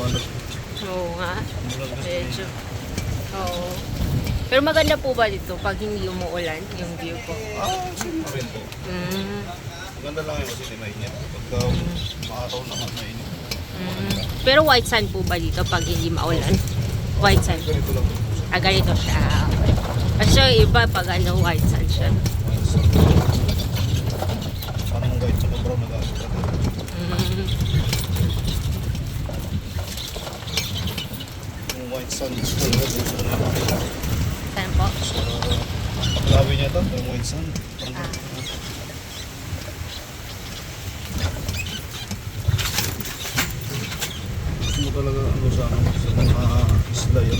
ano. Oo nga. Medyo. Oo. Pero maganda po ba dito pag hindi umuulan yung view po? Siyempre po. Maganda lang yun kasi hindi mainit. Pagka maaraw naman mainit. Pero white sand po ba dito pag hindi maulan? White sand. Ganito lang. Ganito siya. Kasi yung iba pag ano, white sand siya. Parang white sa brown na gamit. Yung white sand is full red. Saan po? Sa lawi niya ito, yung white sand. Gusto mo talaga ano sa mga isla yun.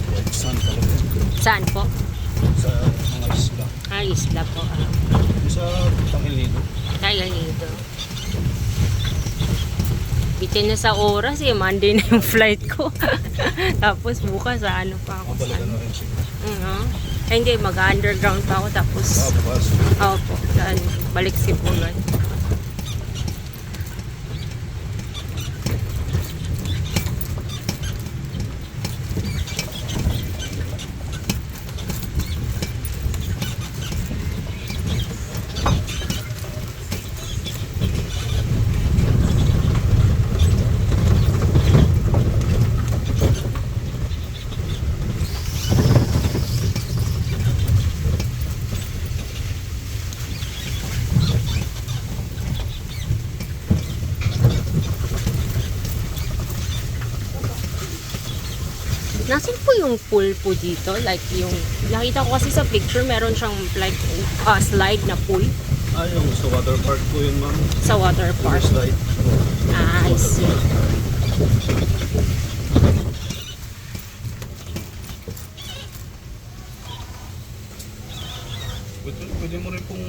White sand talaga. Saan po? Sa mga isla. Isla po. Sa Pangilido. Kaya nito. Bitin na sa oras Monday na yung flight ko. Tapos bukas ano pa ako. Talaga na rin siya. Hindi, mag-underground pa ako. Tapos, bukas. opo, balik Sipulan. Nasaan po yung pool po dito? Like yung, nakita ko kasi sa picture, meron siyang like slide na pool Yung sa water park po yun, ma'am. sa water park. Slide. I see. Pwede mo rin pong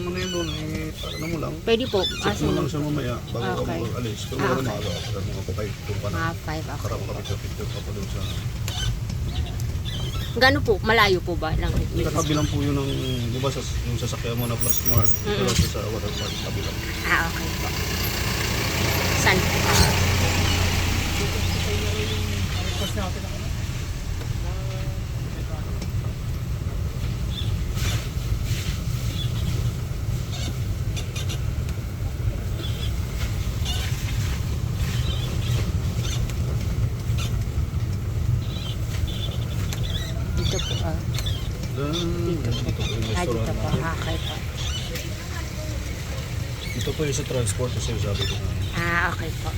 ano yun doon, ano mo lang. Pwede po. Check mo lang siya mamaya bago Okay. ka alis. Pero wala maaga ako. Kasi mga kapay, doon pa na. Mga 5 ako. Karap ka picture pa pa doon sa... Gano'n po? Malayo po ba? Lang, Kabilang po yun ng, di ba, yung sasakyan mo na Plus Smart, ito lang siya sa water park, kabilang. okay po. Saan po? Dito po. Dito po yung Dito restaurant po. natin. Okay po. Ito po yung sa transport kasi sabi ko na. Okay po.